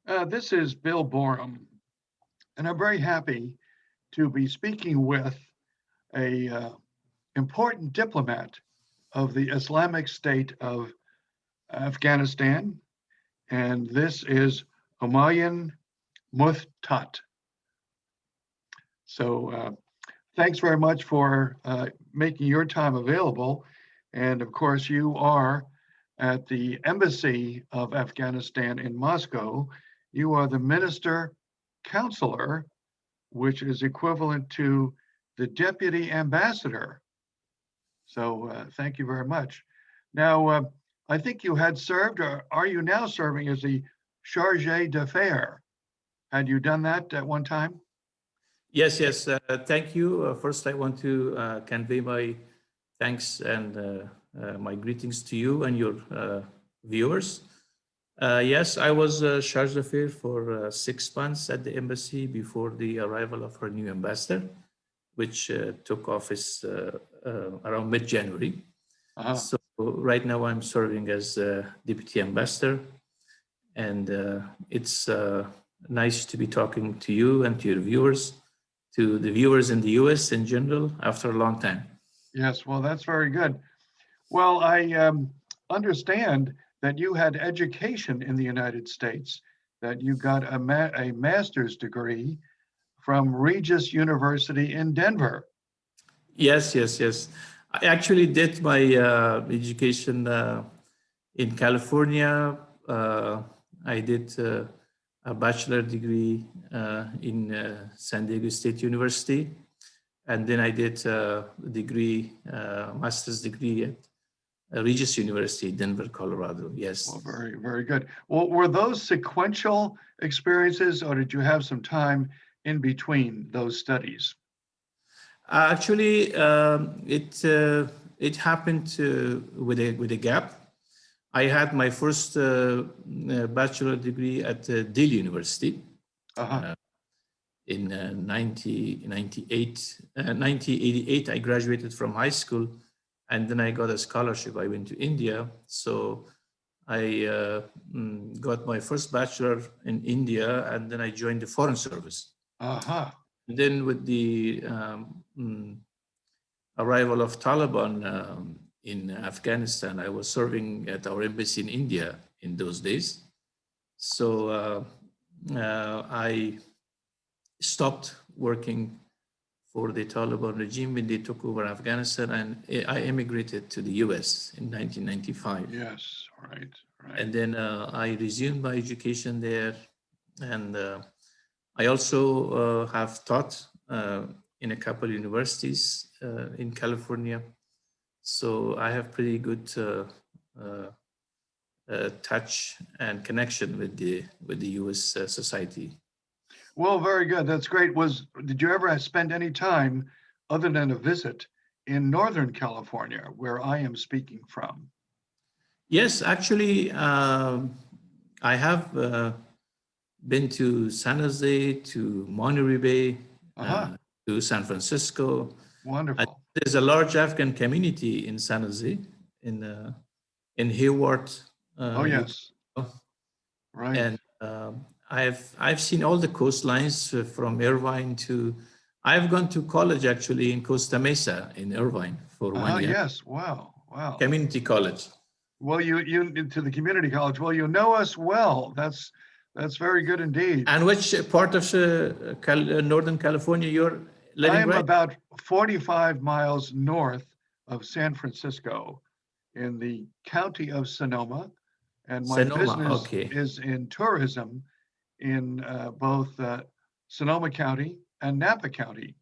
This is Bill Boerum, and I'm very happy to be speaking with a important diplomat of the Islamic State of Afghanistan, and this is Homayoun Mohtaat. So thanks very much for making your time available. And of course, you are at the Embassy of Afghanistan in Moscow. You are the Minister-Counsellor, which is equivalent to the Deputy Ambassador. So thank you very much. Now, I think you had served, or are you now serving as the Chargé d'Affaires? Had you done that at one time? Yes, yes. Thank you. First, I want to convey my thanks and my greetings to you and your viewers. Yes, I was chargé d'affaires for 6 months at the embassy before the arrival of our new ambassador, which took office around mid-January. So right now I'm serving as deputy ambassador, and it's nice to be talking to you and to your viewers, to the viewers in the US in general after a long time. Yes, well, that's very good. Well, I understand that you had education in the United States, that you got a master's degree from Regis University in Denver. Yes, yes, yes. I actually did my education in California. I did a bachelor degree in San Diego State University. And then I did a degree, master's degree at Regis University, Denver, Colorado. Yes. Well, very, very good. Well, were those sequential experiences, or did you have some time in between those studies? Actually, it happened with a gap. I had my first bachelor degree at Delhi University in 1988. I graduated from high school, and then I got a scholarship. I went to India, so I got my first bachelor in India, and then I joined the Foreign Service. Then with the arrival of Taliban in Afghanistan, I was serving at our embassy in India in those days. So I stopped working for the Taliban regime when they took over Afghanistan, and I immigrated to the US in 1995. Yes, right, right. And then I resumed my education there, and I also have taught in a couple of universities in California. So I have pretty good touch and connection with the US society. Well, very good. That's great. Did you ever spend any time other than a visit in Northern California, where I am speaking from? Yes, actually, I have been to San Jose, to Monterey Bay, to San Francisco. Wonderful. There's a large Afghan community in San Jose, in Hayward. Oh yes, right. And I've seen all the coastlines from Irvine to. I've gone to college actually in Costa Mesa in Irvine for 1 year. Yes, wow, wow. Community college. Well, you to the community college. Well, you know us well. That's very good indeed. And which part of Northern California you're living? I am about 45 miles north of San Francisco, in the county of Sonoma, and my business is in tourism in both Sonoma County and Napa County.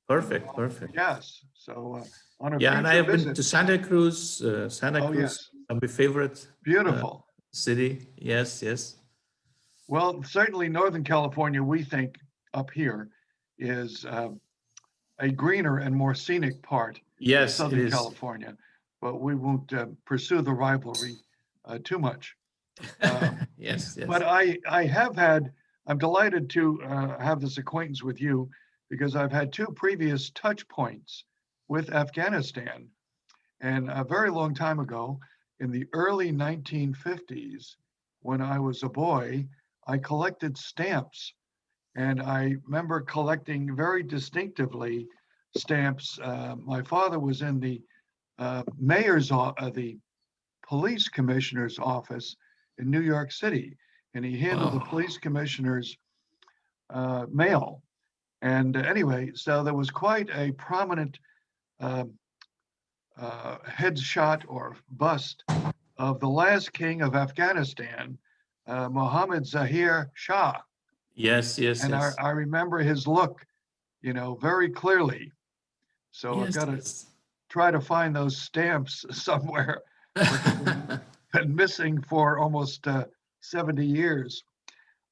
Perfect, perfect. Yes. So on a and I have been to Santa Cruz. Santa Cruz, yes. My favorite. Beautiful city. Yes, yes. Well, certainly Northern California, we think up here, is a greener and more scenic part of Southern California, but we won't pursue the rivalry too much. Yes, yes. But I'm delighted to have this acquaintance with you, because I've had two previous touch points with Afghanistan. And a very long time ago, in the early 1950s, when I was a boy, I collected stamps, and I remember collecting very distinctively stamps. My father was in the the police commissioner's office in New York City, and he handled the Wow. police commissioner's mail. And anyway, so there was quite a prominent uh, headshot or bust of the last king of Afghanistan, Mohammed Zahir Shah. Yes, yes, And yes. I remember his look, very clearly. So I've Yes, got to yes. try to find those stamps somewhere because they've been missing for almost 70 years.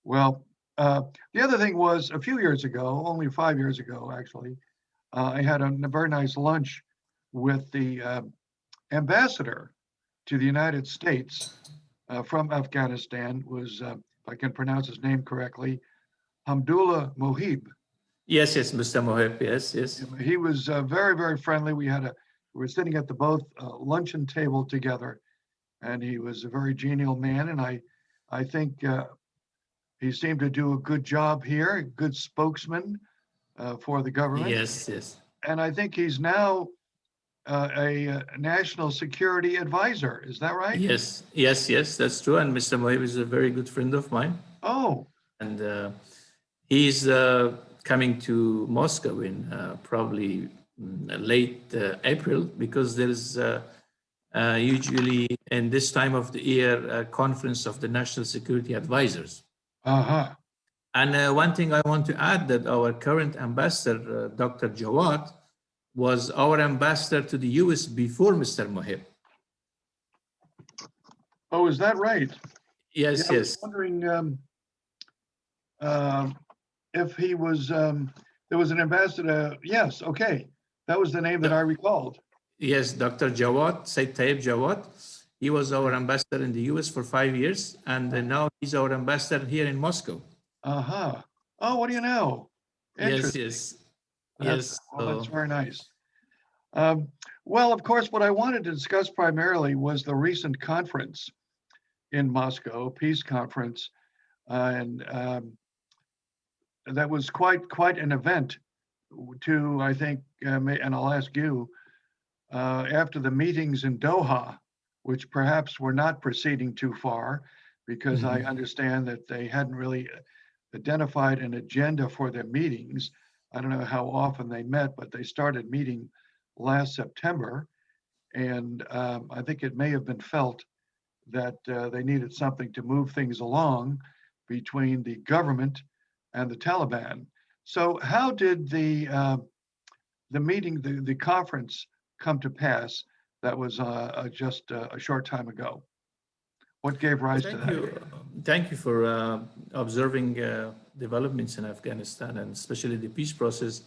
Well, the other thing was a few years ago, only 5 years ago, actually, I had a very nice lunch with the ambassador to the United States from Afghanistan, was, if I can pronounce his name correctly, Hamdullah Mohib. Yes, yes, Mr. Mohib. Yes, yes. He was very, very friendly. We were sitting at the both luncheon table together, and he was a very genial man. And I think he seemed to do a good job here, a good spokesman for the government. Yes, yes. And I think he's now a national security advisor. Is that right? Yes, yes, yes, that's true. And Mr. Mohib is a very good friend of mine. Oh, And he's coming to Moscow in probably late April, because there's usually in this time of the year a conference of the national security advisors. uh-huh. And one thing I want to add, that our current ambassador, Dr. Jawad, was our ambassador to the US before Mr. Mohib. Oh, is that right? Yes, Yeah, I was yes. wondering if he was, there was an ambassador. Yes, okay. That was the name that I recalled. Yes, Dr. Jawad, Said Tayyib Jawad. He was our ambassador in the US for 5 years, and now he's our ambassador here in Moscow. Uh-huh. Oh, what do you know? Yes, Interesting. yes, yes. That's very nice. Well, of course, what I wanted to discuss primarily was the recent conference in Moscow, peace conference, and that was quite an event. To I think, and I'll ask you, after the meetings in Doha, which perhaps were not proceeding too far, because I understand that they hadn't really identified an agenda for their meetings. I don't know how often they met, but they started meeting last September. And I think it may have been felt that they needed something to move things along between the government and the Taliban. So how did the meeting, the conference come to pass that was just a short time ago? What gave rise to Thank that? you. Thank you for observing developments in Afghanistan, and especially the peace process.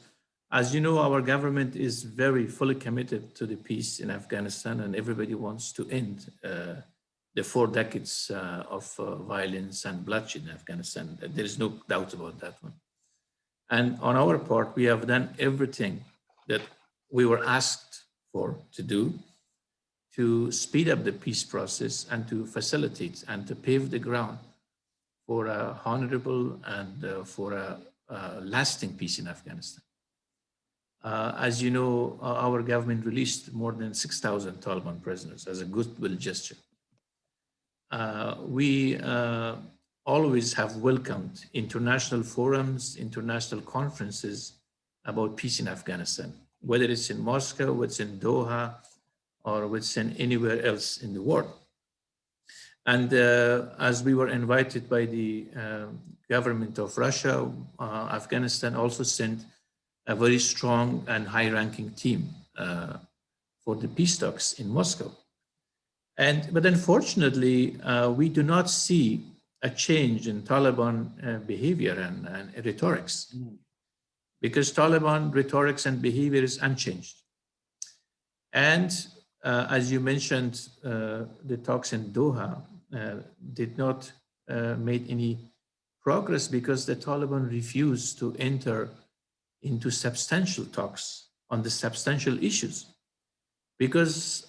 As you know, our government is very fully committed to the peace in Afghanistan, and everybody wants to end the 4 decades of violence and bloodshed in Afghanistan. There is no doubt about that one. And on our part, we have done everything that we were asked for to do to speed up the peace process and to facilitate and to pave the ground for a honorable and for a lasting peace in Afghanistan. As you know, our government released more than 6,000 Taliban prisoners as a goodwill gesture. We always have welcomed international forums, international conferences about peace in Afghanistan, whether it's in Moscow, whether it's in Doha, or whether it's in anywhere else in the world. And as we were invited by the government of Russia, Afghanistan also sent a very strong and high-ranking team for the peace talks in Moscow. But unfortunately, we do not see a change in Taliban behavior and rhetorics, because Taliban rhetorics and behavior is unchanged. And as you mentioned, the talks in Doha did not make any progress because the Taliban refused to enter into substantial talks on the substantial issues, because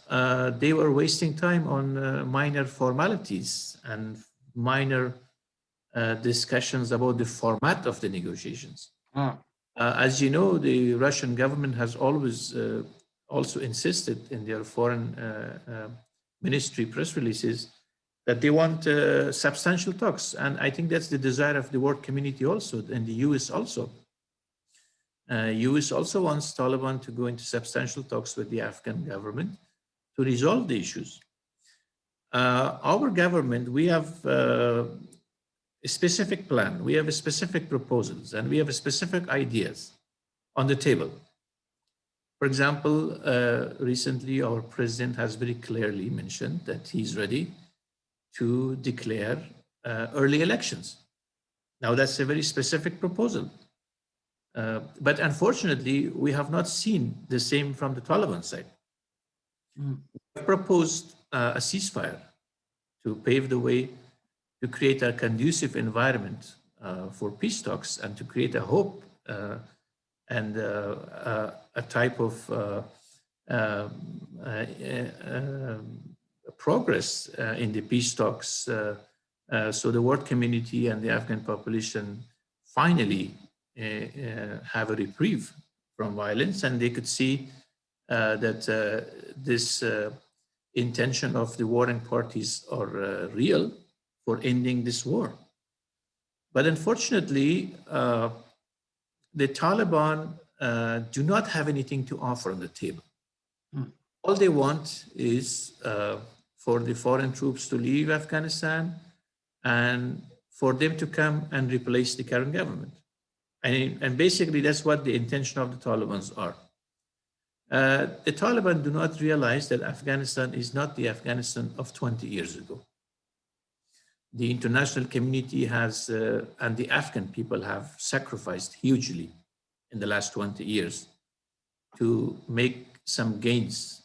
they were wasting time on minor formalities and minor discussions about the format of the negotiations. Ah, As you know, the Russian government has always also insisted in their foreign ministry press releases that they want substantial talks. And I think that's the desire of the world community also, and the US also. US also wants Taliban to go into substantial talks with the Afghan government to resolve the issues. Our government, we have a specific plan, we have specific proposals, and we have specific ideas on the table. For example, recently our president has very clearly mentioned that he's ready to declare early elections. Now that's a very specific proposal. But unfortunately, we have not seen the same from the Taliban side. We have proposed a ceasefire to pave the way to create a conducive environment for peace talks and to create a hope and a type of progress in the peace talks so the world community and the Afghan population finally have a reprieve from violence, and they could see that this intention of the warring parties are real for ending this war. But unfortunately, the Taliban do not have anything to offer on the table. All they want is for the foreign troops to leave Afghanistan and for them to come and replace the current government. And basically, that's what the intention of the Taliban are. The Taliban do not realize that Afghanistan is not the Afghanistan of 20 years ago. The international community has, and the Afghan people have sacrificed hugely in the last 20 years to make some gains.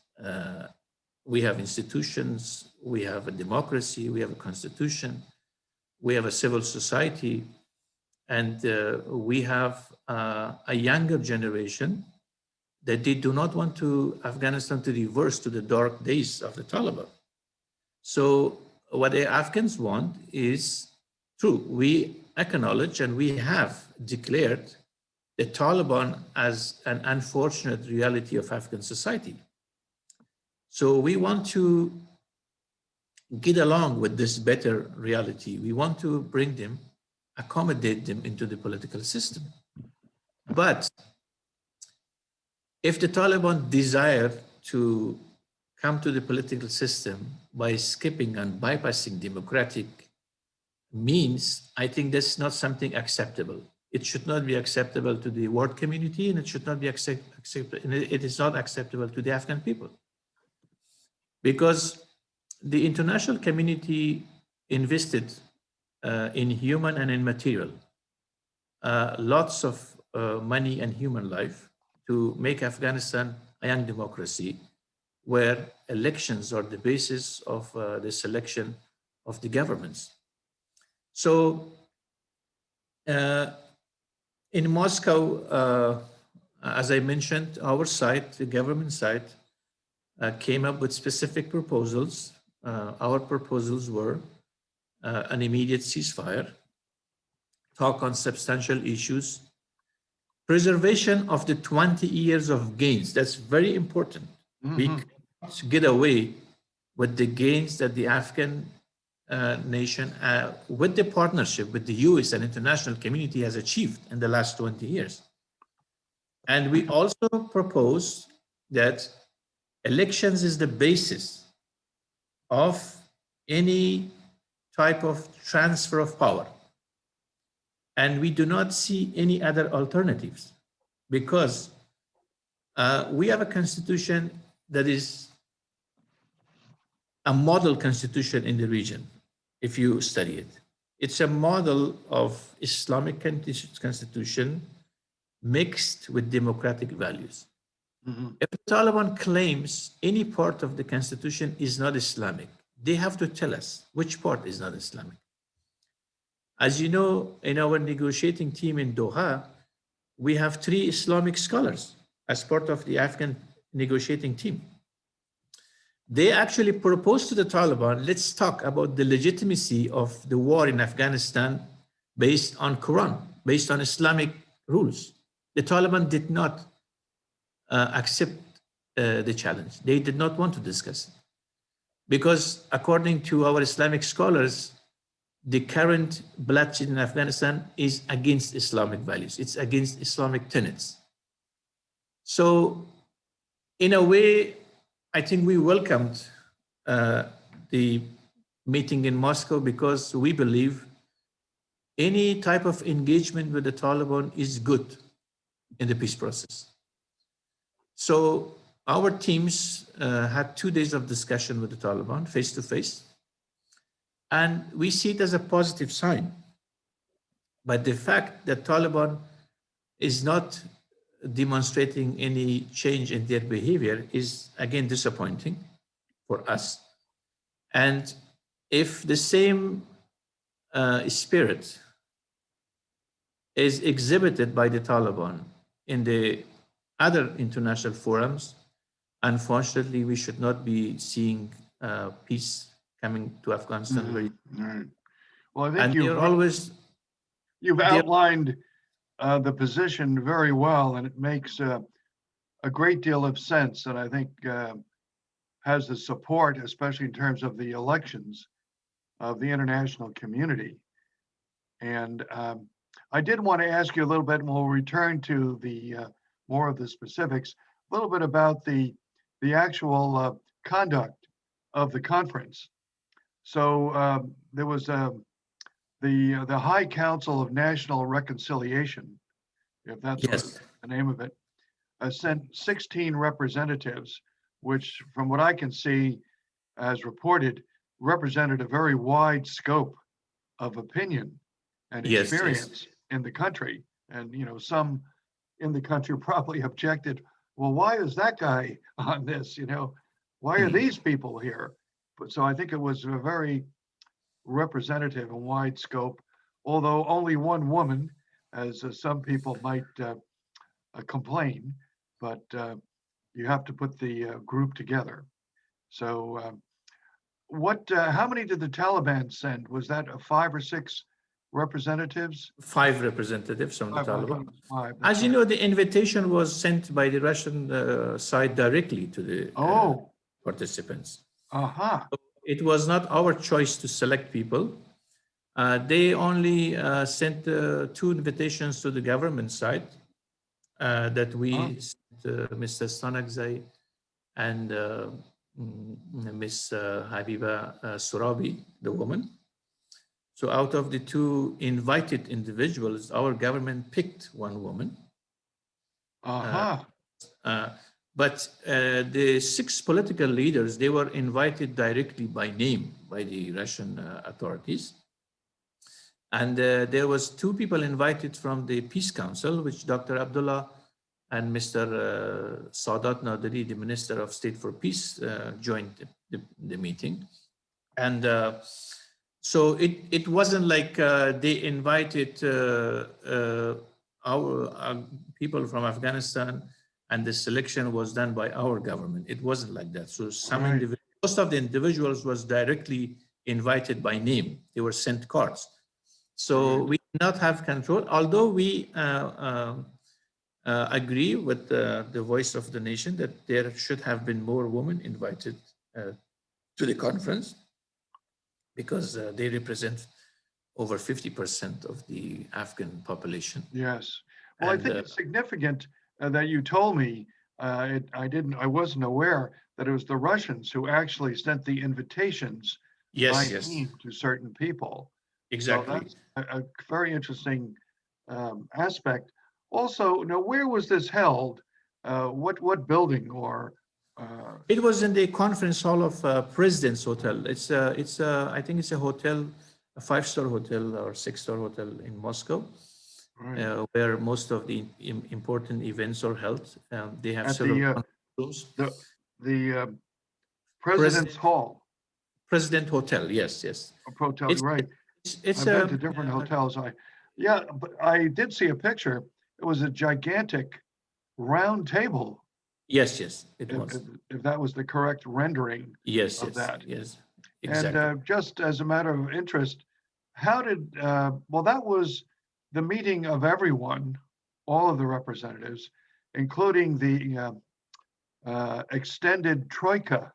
We have institutions, we have a democracy, we have a constitution, we have a civil society, and we have a younger generation that they do not want to Afghanistan to reverse to the dark days of the Taliban. So what the Afghans want is true. We acknowledge and we have declared the Taliban as an unfortunate reality of Afghan society. So we want to get along with this better reality. We want to bring them, accommodate them into the political system. But if the Taliban desire to come to the political system by skipping and bypassing democratic means, I think that's not something acceptable. It should not be acceptable to the world community, and it should not be it is not acceptable to the Afghan people. Because the international community invested in human and in material, lots of money and human life to make Afghanistan a young democracy where elections are the basis of the selection of the governments. So in Moscow, as I mentioned, our side, the government side, came up with specific proposals. Our proposals were an immediate ceasefire, talk on substantial issues, preservation of the 20 years of gains. That's very important. We cannot get away with the gains that the Afghan nation, with the partnership with the US and international community has achieved in the last 20 years. And we also propose that elections is the basis of any type of transfer of power. And we do not see any other alternatives because we have a constitution that is a model constitution in the region, if you study it. It's a model of Islamic constitution mixed with democratic values. If the Taliban claims any part of the constitution is not Islamic, they have to tell us which part is not Islamic. As you know, in our negotiating team in Doha, we have 3 Islamic scholars as part of the Afghan negotiating team. They actually proposed to the Taliban, let's talk about the legitimacy of the war in Afghanistan based on Quran, based on Islamic rules. The Taliban did not accept the challenge. They did not want to discuss it. Because according to our Islamic scholars, the current bloodshed in Afghanistan is against Islamic values. It's against Islamic tenets. So in a way, I think we welcomed the meeting in Moscow because we believe any type of engagement with the Taliban is good in the peace process. So our teams had 2 days of discussion with the Taliban face to face, and we see it as a positive sign. But the fact that Taliban is not demonstrating any change in their behavior is again disappointing for us. And if the same spirit is exhibited by the Taliban in the other international forums, unfortunately, we should not be seeing peace coming to Afghanistan very soon. Right. Well, I think And you've outlined the position very well, and it makes a great deal of sense, and I think has the support, especially in terms of the elections, of the international community. And I did want to ask you a little bit, and we'll return to the more of the specifics, a little bit about the actual conduct of the conference. So there was the High Council of National Reconciliation, if that's the name of it, sent 16 representatives, which from what I can see as reported, represented a very wide scope of opinion and experience in the country. And, you know, some in the country probably objected, well, why is that guy on this? You know, why are these people here? But so I think it was a very representative and wide scope, although only one woman, as some people might complain, but you have to put the group together. So how many did the Taliban send? Was that 5 or 6 representatives? 5 representatives from the Taliban. 5, As you know, the invitation was sent by the Russian side directly to the participants. So it was not our choice to select people. They only sent 2 invitations to the government side that we sent Mr. Stanakzai and Ms. Habiba Surabi, the woman. So out of the 2 invited individuals, our government picked one woman. But the 6 political leaders, they were invited directly by name by the Russian authorities. And there was 2 people invited from the Peace Council, which Dr. Abdullah and Mr. Sadat Nadiri, the Minister of State for Peace, joined the meeting. And so it wasn't like they invited our people from Afghanistan and the selection was done by our government. It wasn't like that. So most of the individuals was directly invited by name. They were sent cards. So we did not have control, although we agree with the voice of the nation that there should have been more women invited to the conference because they represent over 50% of the Afghan population. Yes. Well, I think it's significant that you told me, I wasn't aware that it was the Russians who actually sent the invitations by name to certain people. Exactly. So that's a very interesting aspect. Also, now where was this held? What building or? It was in the conference hall of President's Hotel. It's I think it's a hotel, a 5-star hotel or 6-star hotel in Moscow. Right. Where most of the important events are held. They have several rooms. The President's Hall. President Hotel, yes. Hotel, right. I've been to different hotels. But I did see a picture. It was a gigantic round table. Yes, it was. If that was the correct rendering of that. Yes, exactly. And just as a matter of interest, how did, well, that was the meeting of everyone, all of the representatives, including the extended Troika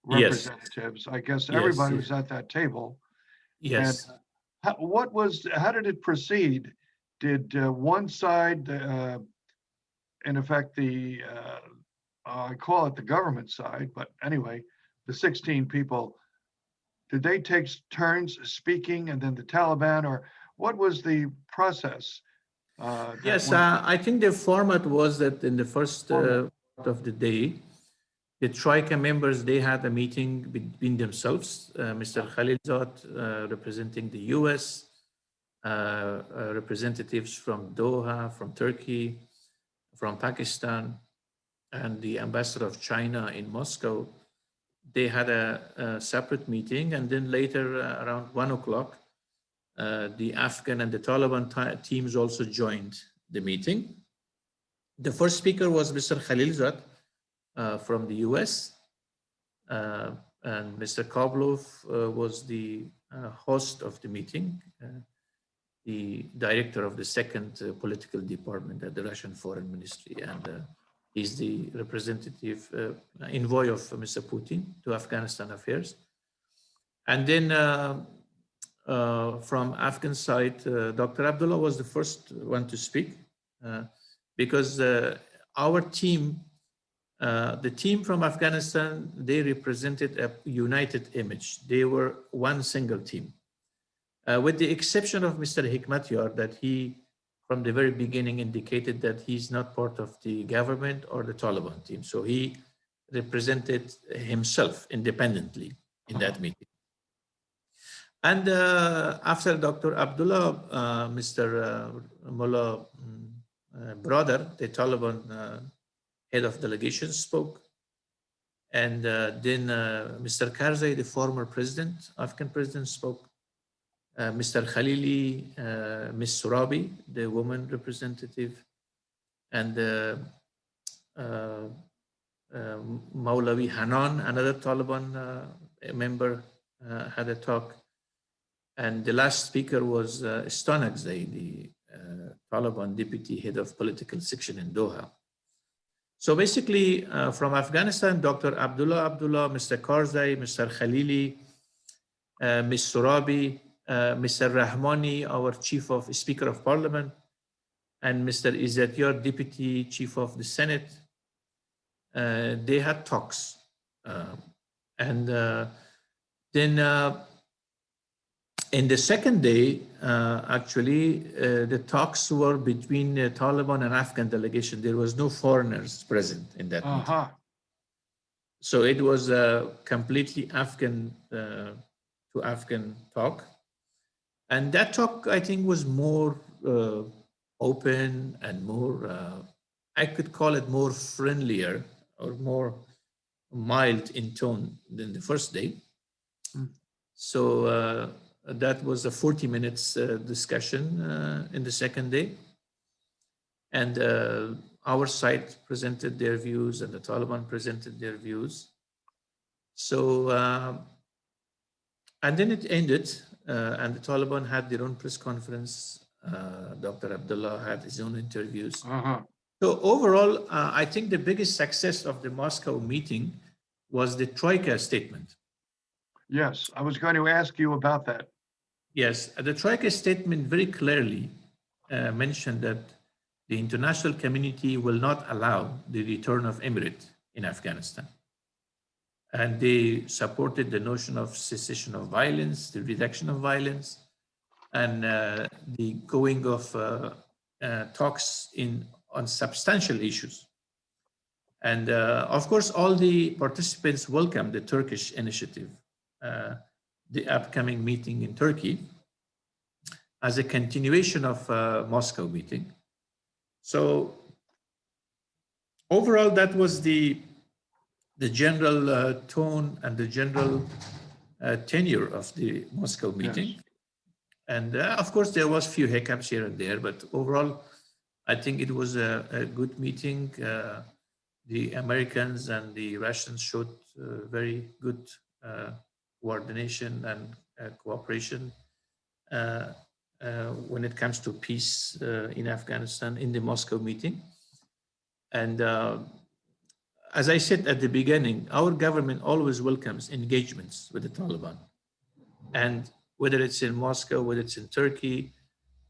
Yes, representatives. I guess yes, everybody was at that table. And yes. how did it proceed? Did one side, in effect, I call it the government side, but anyway, the 16 people, did they take turns speaking and then the Taliban, or what was the process that Yes, went I think the format was that in the first formal? part of the day, the Troika members, they had a meeting between themselves. Mr. Khalilzad representing the US, representatives from Doha, from Turkey, from Pakistan, and the ambassador of China in Moscow. They had a separate meeting, and then later around 1 o'clock, the Afghan and the Taliban teams also joined the meeting. The first speaker was Mr. Khalilzad from the US, and Mr. Koblov was the host of the meeting, the director of the second political department at the Russian Foreign Ministry, and he's the representative envoy of Mr. Putin to Afghanistan affairs. And then from Afghan side, Dr. Abdullah was the first one to speak because our team, the team from Afghanistan, they represented a united image. They were one single team. With the exception of Mr. Hikmatyar, that he, from the very beginning, indicated that he's not part of the government or the Taliban team. So he represented himself independently in that meeting. And after Dr. Abdullah, Mr. Mullah Brother, the Taliban head of delegation, spoke. And then Mr. Karzai, the former president, Afghan president, spoke. Mr. Khalili, Ms. Surabi, the woman representative, and Maulavi Hanan, another Taliban member, had a talk. And the last speaker was Stanakzai, the Taliban deputy head of political section in Doha. So basically, from Afghanistan, Dr. Abdullah, Mr. Karzai, Mr. Khalili, Ms. Surabi, Mr. Rahmani, our Speaker of Parliament, and Mr. Izzatyar, Deputy Chief of the Senate, they had talks. And then in the second day, actually, the talks were between the Taliban and Afghan delegation. There was no foreigners present in that meeting. So it was a completely Afghan to Afghan talk. And that talk, I think, was more open and more, I could call it more friendlier or more mild in tone than the first day. So that was a 40 minutes discussion in the second day. And our side presented their views and the Taliban presented their views. So, and then it ended. And the Taliban had their own press conference. Dr. Abdullah had his own interviews. So overall, I think the biggest success of the Moscow meeting was the Troika statement. Yes, I was going to ask you about that. Yes, the Troika statement very clearly mentioned that the international community will not allow the return of emirate in Afghanistan. And they supported the notion of cessation of violence, the reduction of violence, and the going of talks on substantial issues. And of course, all the participants welcomed the Turkish initiative, the upcoming meeting in Turkey, as a continuation of Moscow meeting. So overall, that was the general tone and the general tenure of the Moscow meeting. Yes. And of course, there was a few hiccups here and there, but overall, I think it was a good meeting. The Americans and the Russians showed very good coordination and cooperation. when it comes to peace in Afghanistan in the Moscow meeting. And as I said at the beginning, our government always welcomes engagements with the Taliban. And whether it's in Moscow, whether it's in Turkey,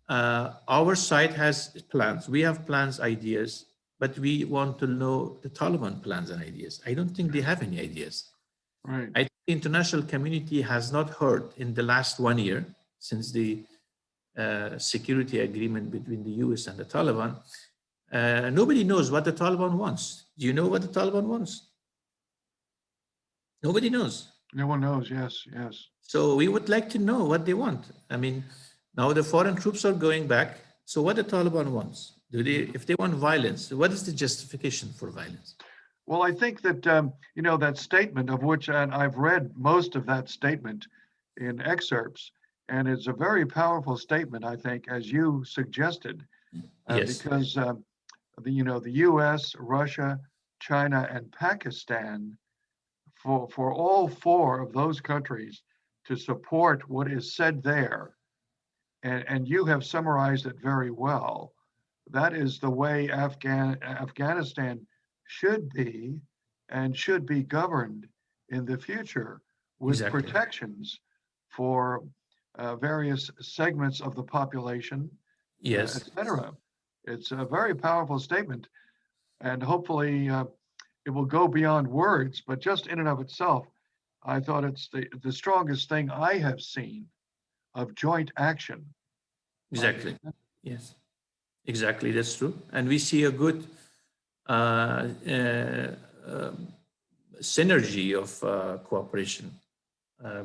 our side has plans. We have plans, ideas, but we want to know the Taliban plans and ideas. I don't think they have any ideas. Right. I think the international community has not heard in the last 1 year since the security agreement between the US and the Taliban. Nobody knows what the Taliban wants. Do you know what the Taliban wants? Nobody knows. No one knows. Yes, yes. So we would like to know what they want. I mean, now the foreign troops are going back. So what the Taliban wants? If they want violence, what is the justification for violence? Well, I think that, that statement of which, and I've read most of that statement in excerpts, and it's a very powerful statement, I think, as you suggested, Yes. because, the US, Russia, China, and Pakistan, for all four of those countries to support what is said there, and you have summarized it very well, that is the way Afghanistan should be and should be governed in the future, with Exactly. protections for various segments of the population, Yes. etc. It's a very powerful statement, and hopefully it will go beyond words, but just in and of itself, I thought it's the strongest thing I have seen of joint action. Exactly. Yes. Exactly. That's true. And we see a good synergy of cooperation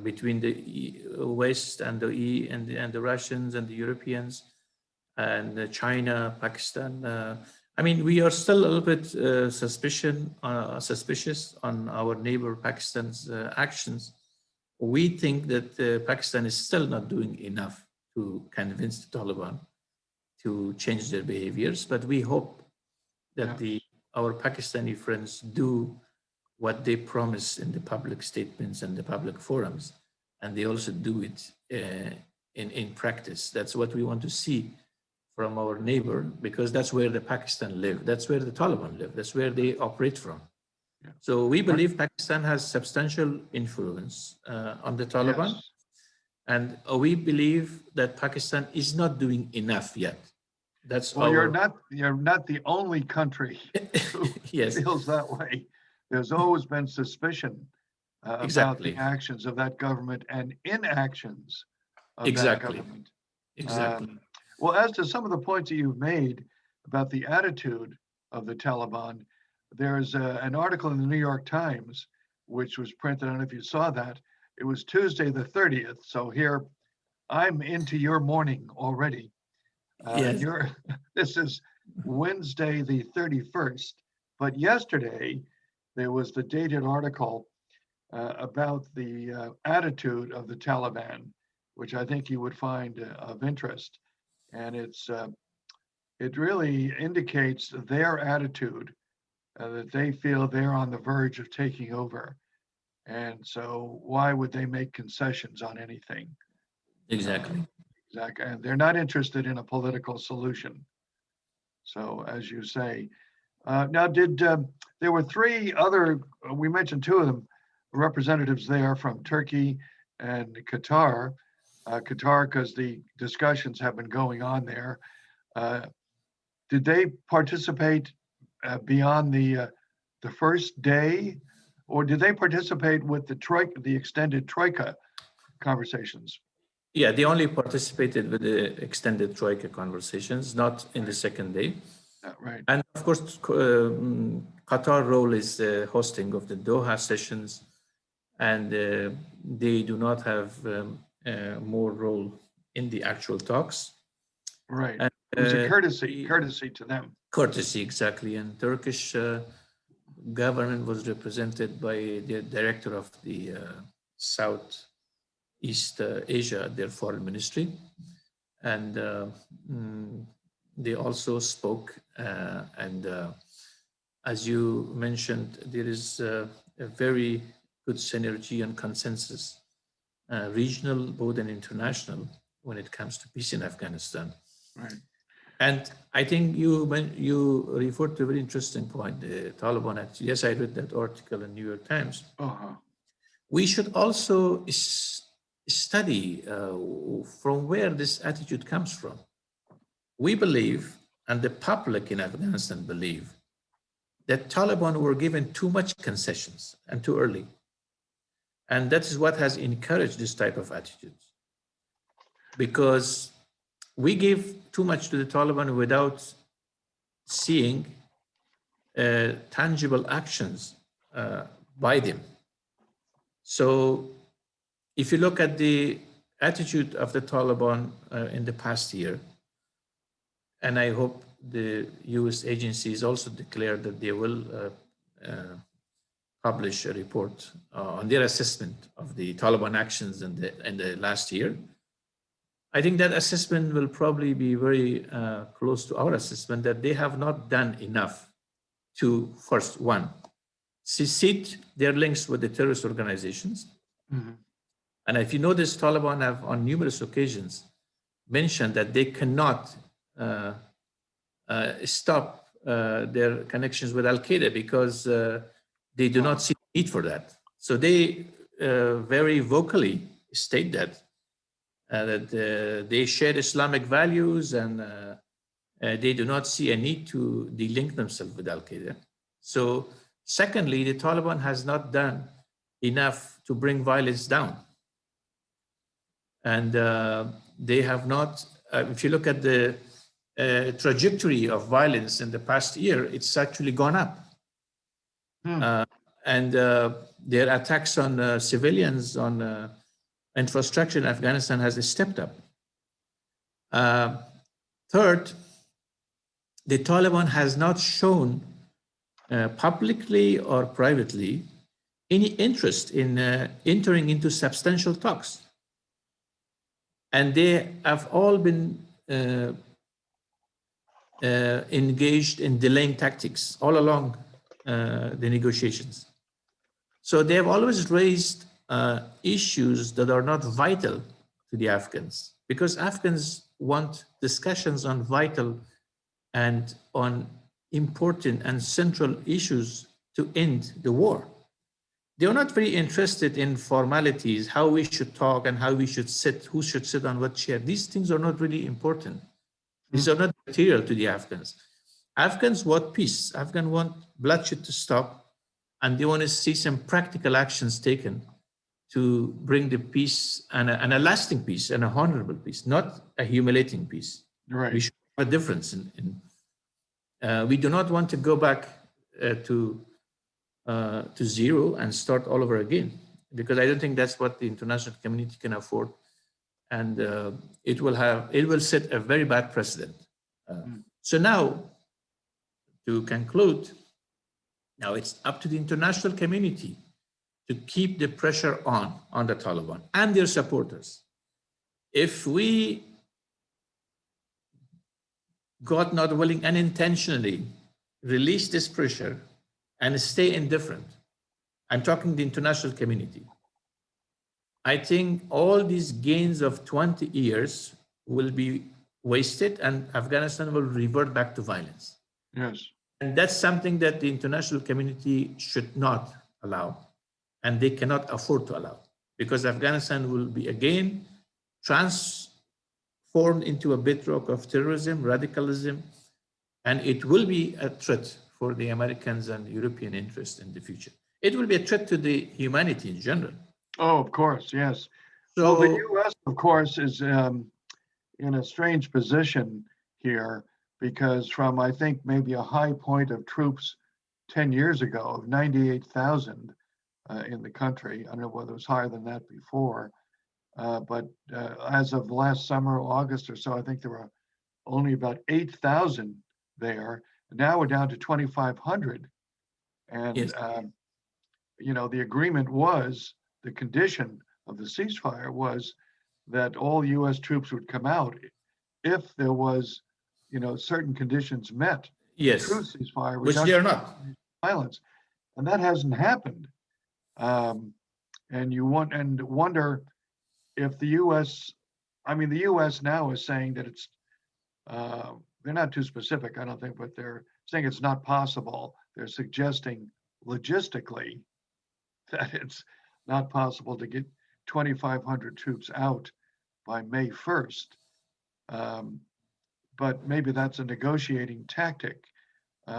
between the West and the Russians and the Europeans and China, Pakistan. I mean, we are still a little bit suspicious on our neighbor Pakistan's actions. We think that Pakistan is still not doing enough to convince the Taliban to change their behaviors, but we hope that our Pakistani friends do what they promise in the public statements and the public forums, and they also do it in practice. That's what we want to see from our neighbor, because that's where the Pakistan live. That's where the Taliban live. That's where they operate from. Yeah. So we believe Pakistan has substantial influence on the Taliban. Yes. And we believe that Pakistan is not doing enough yet. That's you're not the only country who yes. feels that way. There's always been suspicion about the actions of that government and inactions of that government. Exactly. Well, as to some of the points that you've made about the attitude of the Taliban, there's an article in the New York Times, which was printed, I don't know if you saw that. It was Tuesday the 30th. So here, I'm into your morning already. Yes. This is Wednesday the 31st. But yesterday, there was the dated article about the attitude of the Taliban, which I think you would find of interest. And it really indicates their attitude, that they feel they're on the verge of taking over. And so why would they make concessions on anything? Exactly. Exactly. And they're not interested in a political solution. So as you say, now there were three other, we mentioned two of them, representatives there from Turkey and Qatar. Qatar, because the discussions have been going on there. Did they participate beyond the first day, or did they participate with the extended Troika conversations? Yeah, they only participated with the extended Troika conversations, not in the second day. Right. And of course, Qatar role is hosting of the Doha sessions, and they do not have more role in the actual talks. Right. And, it was a courtesy to them. Courtesy, exactly. And Turkish government was represented by the director of the Southeast Asia, their foreign ministry. And they also spoke. And as you mentioned, there is a very good synergy and consensus, regional, both and international, when it comes to peace in Afghanistan. Right. And I think you referred to a very interesting point, the Taliban. Yes, I read that article in New York Times. Uh-huh. We should also study from where this attitude comes from. We believe, and the public in Afghanistan believe, that Taliban were given too much concessions and too early. And that is what has encouraged this type of attitudes. Because we give too much to the Taliban without seeing tangible actions by them. So if you look at the attitude of the Taliban in the past year, and I hope the US agencies also declared that they will publish a report on their assessment of the Taliban actions in the last year. I think that assessment will probably be very close to our assessment, that they have not done enough to, first, one, cease their links with the terrorist organizations. Mm-hmm. And if you notice, Taliban have on numerous occasions mentioned that they cannot stop their connections with Al-Qaeda because they do not see the need for that. So they very vocally state that they share Islamic values and they do not see a need to de-link themselves with Al-Qaeda. So secondly, the Taliban has not done enough to bring violence down. And they have not, if you look at the trajectory of violence in the past year, it's actually gone up. And their attacks on civilians, on infrastructure in Afghanistan has stepped up. Third, the Taliban has not shown publicly or privately any interest in entering into substantial talks. And they have all been engaged in delaying tactics all along the negotiations. So they have always raised issues that are not vital to the Afghans, because Afghans want discussions on vital and on important and central issues to end the war. They are not very interested in formalities, how we should talk and how we should sit, who should sit on what chair. These things are not really important. These are not material to the Afghans. Afghans want peace. Afghans want bloodshed to stop, and they want to see some practical actions taken to bring the peace and a lasting peace and a honorable peace, not a humiliating peace. Right. We should have a difference we do not want to go back to zero and start all over again, because I don't think that's what the international community can afford, and it will set a very bad precedent. So now, to conclude, now it's up to the international community to keep the pressure on the Taliban and their supporters. If we God not willing, unintentionally release this pressure and stay indifferent, I'm talking the international community, I think all these gains of 20 years will be wasted and Afghanistan will revert back to violence. Yes. And that's something that the international community should not allow, and they cannot afford to allow, because Afghanistan will be again transformed into a bedrock of terrorism, radicalism, and it will be a threat for the Americans and European interests in the future. It will be a threat to the humanity in general. Oh, of course, yes. So well, the U.S., of course, is in a strange position here, because from, I think, maybe a high point of troops 10 years ago of 98,000 in the country, I don't know whether it was higher than that before, but as of last summer, August or so, I think there were only about 8,000 there. Now we're down to 2,500. And, yes. The agreement was, the condition of the ceasefire was that all U.S. troops would come out if there was, certain conditions met. Yes, true ceasefire, which they are not. Violence, and that hasn't happened. And you wonder if the U.S. I mean, the U.S. now is saying that they're not too specific, I don't think, but they're saying it's not possible. They're suggesting logistically that it's not possible to get 2,500 troops out by May 1st. But maybe that's a negotiating tactic, you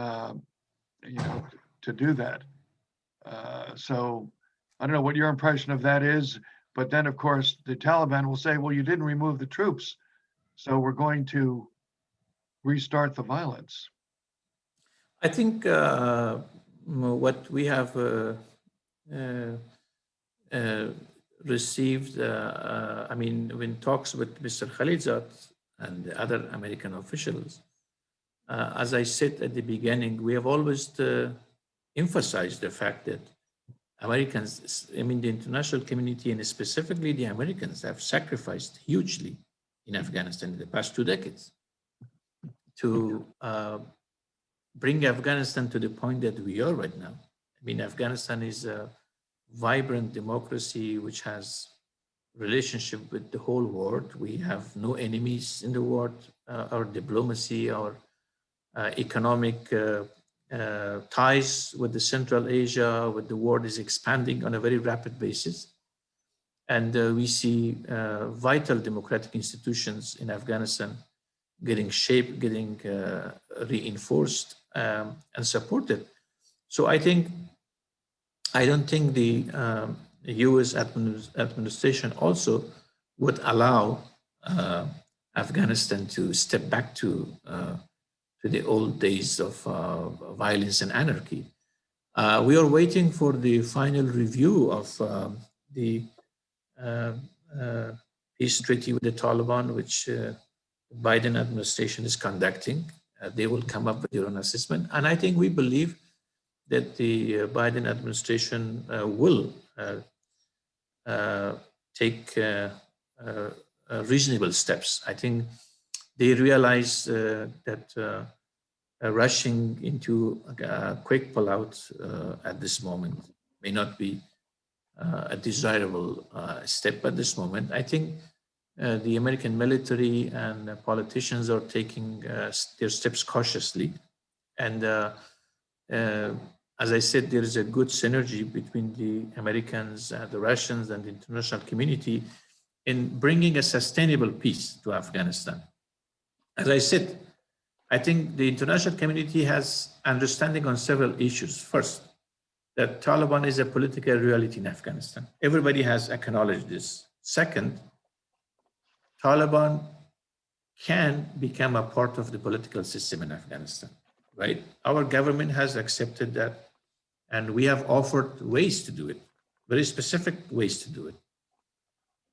know, to do that. So I don't know what your impression of that is, but then of course the Taliban will say, well, you didn't remove the troops, so we're going to restart the violence. I think what we have received, I mean, when talks with Mr. Khalilzad and the other American officials, as I said at the beginning, we have always emphasized the fact that Americans, I mean, the international community and specifically the Americans have sacrificed hugely in Afghanistan in the past 2 decades to bring Afghanistan to the point that we are right now. I mean, Afghanistan is a vibrant democracy which has relationship with the whole world. We have no enemies in the world. Our diplomacy, our economic ties with the Central Asia, with the world is expanding on a very rapid basis. And we see vital democratic institutions in Afghanistan getting shaped, getting reinforced and supported. So I don't think the US administration also would allow Afghanistan to step back to the old days of violence and anarchy. We are waiting for the final review of the peace treaty with the Taliban, which the Biden administration is conducting. They will come up with their own assessment. And I think we believe that the Biden administration will take reasonable steps. I think they realize that rushing into a quick pullout at this moment may not be a desirable step at this moment. I think the American military and politicians are taking their steps cautiously. And as I said, there is a good synergy between the Americans, the Russians, and the international community in bringing a sustainable peace to Afghanistan. As I said, I think the international community has understanding on several issues. First, that Taliban is a political reality in Afghanistan. Everybody has acknowledged this. Second, Taliban can become a part of the political system in Afghanistan, right? Our government has accepted that, and we have offered ways to do it, very specific ways to do it.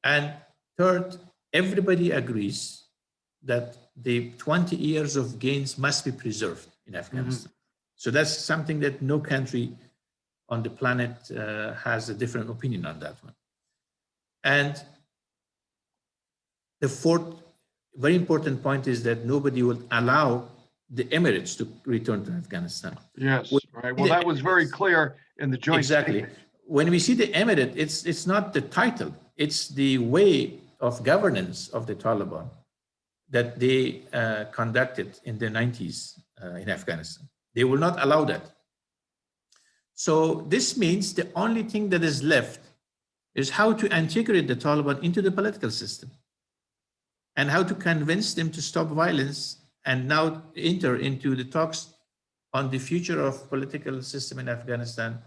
And third, everybody agrees that the 20 years of gains must be preserved in Afghanistan. Mm-hmm. So that's something that no country on the planet has a different opinion on that one. And the fourth very important point is that nobody will allow the Emirates to return to Afghanistan. Yes, right. Well, that was very clear in the joint exactly. statement. When we see the Emirate, it's not the title, it's the way of governance of the Taliban that they conducted in the 90s in Afghanistan. They will not allow that. So this means the only thing that is left is how to integrate the Taliban into the political system and how to convince them to stop violence and now enter into the talks on the future of political system in Afghanistan.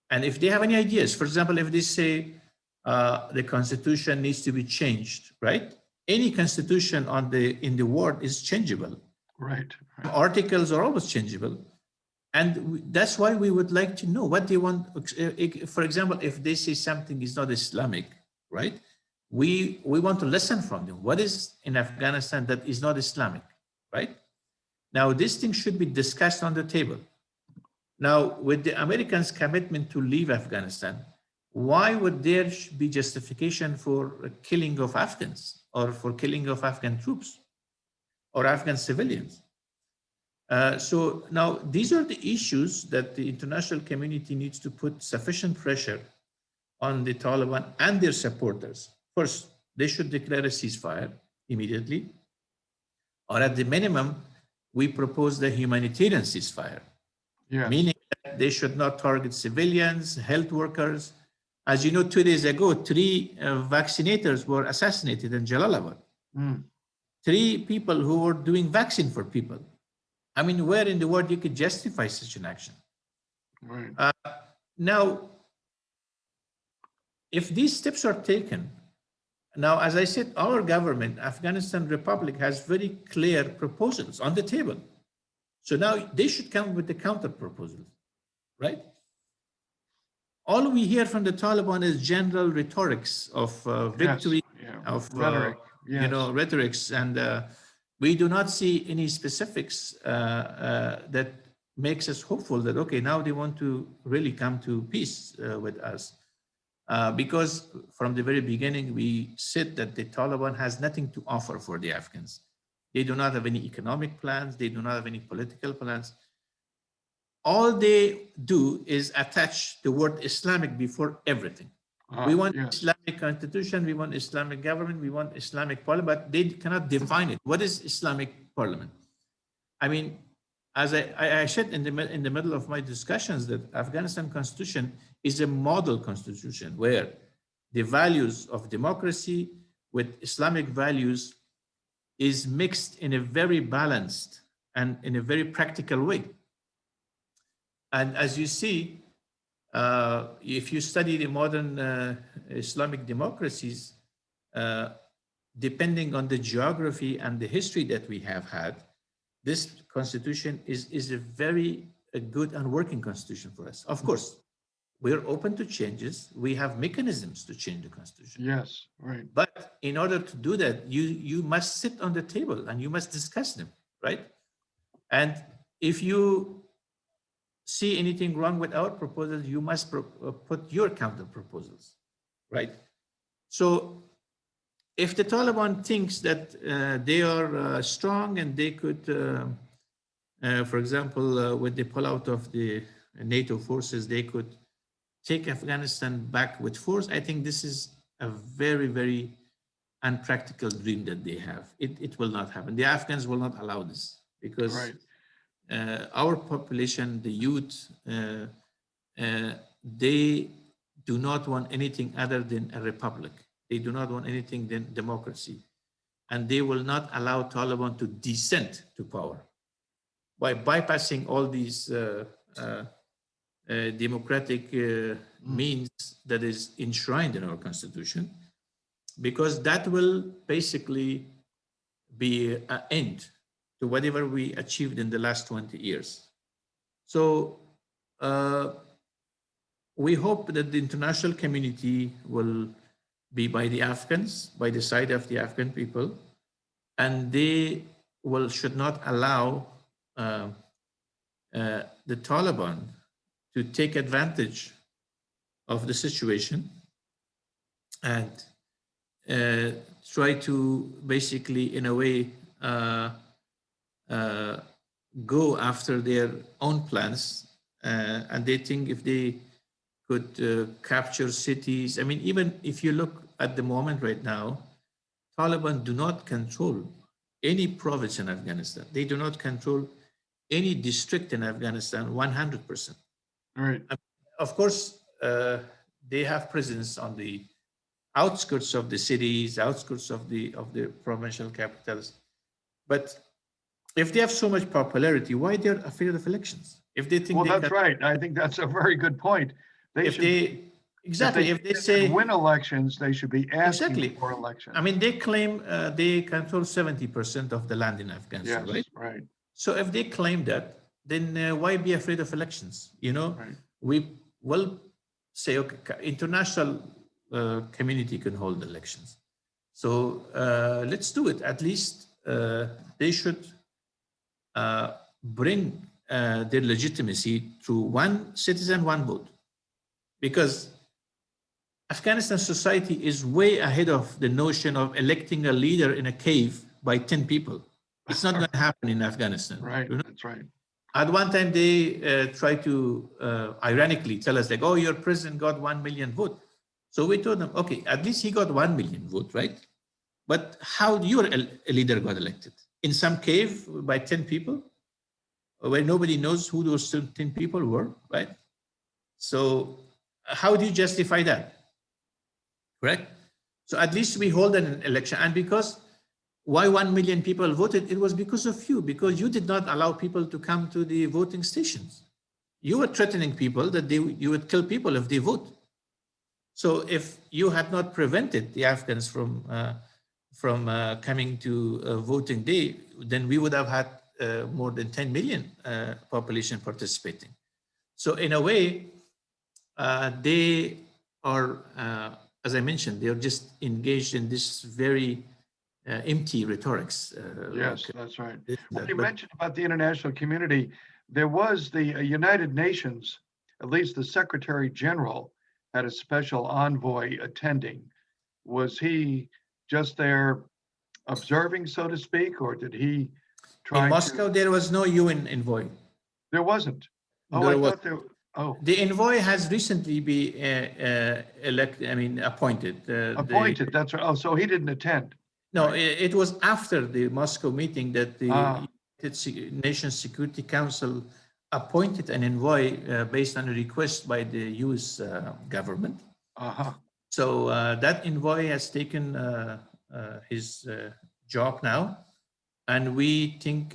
And if they have any ideas, for example, if they say the constitution needs to be changed, right? Any constitution in the world is changeable. Right. Articles are always changeable. And that's why we would like to know what they want. For example, if they say something is not Islamic, right? We want to listen from them. What is in Afghanistan that is not Islamic, right? Now, this thing should be discussed on the table. Now, with the Americans' commitment to leave Afghanistan, why would there be justification for killing of Afghans or for killing of Afghan troops or Afghan civilians? So now these are the issues that the international community needs to put sufficient pressure on the Taliban and their supporters. First, they should declare a ceasefire immediately, or at the minimum, we propose the humanitarian ceasefire, Yes. meaning that they should not target civilians, health workers. As you know, 2 days ago, 3 vaccinators were assassinated in Jalalabad. 3 people who were doing vaccine for people. I mean, where in the world you could justify such an action? Right. Now, if these steps are taken, now, as I said, our government, Afghanistan Republic, has very clear proposals on the table. So now they should come with the counter proposals, right? All we hear from the Taliban is general rhetorics of victory, Yes. of Rhetoric. Yes. you know, rhetorics, and we do not see any specifics that makes us hopeful that, okay, now they want to really come to peace with us. Because from the very beginning, we said that the Taliban has nothing to offer for the Afghans. They do not have any economic plans. They do not have any political plans. All they do is attach the word Islamic before everything. We want Islamic constitution, we want Islamic government, we want Islamic parliament, but they cannot define it. What is Islamic parliament? I mean, as I said in the middle of my discussions, that Afghanistan constitution is a model constitution where the values of democracy with Islamic values is mixed in a very balanced and in a very practical way. And as you see, if you study the modern Islamic democracies, depending on the geography and the history that we have had, this constitution is a very good and working constitution for us. Of course, we're open to changes. We have mechanisms to change the constitution. Yes, right. But in order to do that, you must sit on the table and you must discuss them, right? And if you see anything wrong with our proposals, you must put your counter proposals, right? So if the Taliban thinks that they are strong and they could, for example, with the pullout of the NATO forces, they could take Afghanistan back with force, I think this is a very, very unpractical dream that they have. It will not happen. The Afghans will not allow this because Right. Our population, the youth, they do not want anything other than a republic. They do not want anything than democracy. And they will not allow Taliban to descend to power by bypassing all these democratic means that is enshrined in our constitution, because that will basically be an end to whatever we achieved in the last 20 years. So we hope that the international community will be by the Afghans, by the side of the Afghan people, and they should not allow the Taliban to take advantage of the situation and try to basically, in a way, go after their own plans. And they think if they could capture cities, I mean, even if you look at the moment right now, Taliban do not control any province in Afghanistan. They do not control any district in Afghanistan 100%. Right. Of course, they have presence on the outskirts of the cities, outskirts of the provincial capitals. But if they have so much popularity, why they're afraid of elections? If they think that's right. I think that's a very good point. If they say win elections, they should be asking for elections. I mean, they claim they control 70% of the land in Afghanistan, yes, right? Right. So if they claim that, then why be afraid of elections? You know, right. We will say, okay, international community can hold elections. So let's do it. At least they should bring their legitimacy through one citizen, one vote. Because Afghanistan society is way ahead of the notion of electing a leader in a cave by 10 people. It's not going to happen in Afghanistan. Right, you know? That's right. At one time, they try to ironically tell us like, oh, your president got 1 million votes. So we told them, okay, at least he got 1 million vote, right? But how your leader got elected? In some cave by 10 people, where nobody knows who those 10 people were, right? So how do you justify that? Correct? So at least we hold an election. And because why 1 million people voted, it was because of you, because you did not allow people to come to the voting stations. You were threatening people that you would kill people if they vote. So if you had not prevented the Afghans from coming to voting day, then we would have had more than 10 million population participating. So in a way, they are, as I mentioned, they are just engaged in this very empty rhetorics. Yes, that's right. this, Well, that, you but mentioned about the international community. There was the United Nations, at least the Secretary General had a special envoy attending. Was he just there observing, so to speak, or did he in try Moscow, to? there was no UN envoy. There wasn't. Oh, I There was thought there. Oh, the envoy has recently been appointed. appointed. That's right. Oh, so he didn't attend. No, Right. it was after the Moscow meeting that the Ah, United Nations Security Council appointed an envoy based on a request by the US government. uh-huh. So that envoy has taken his job now. And we think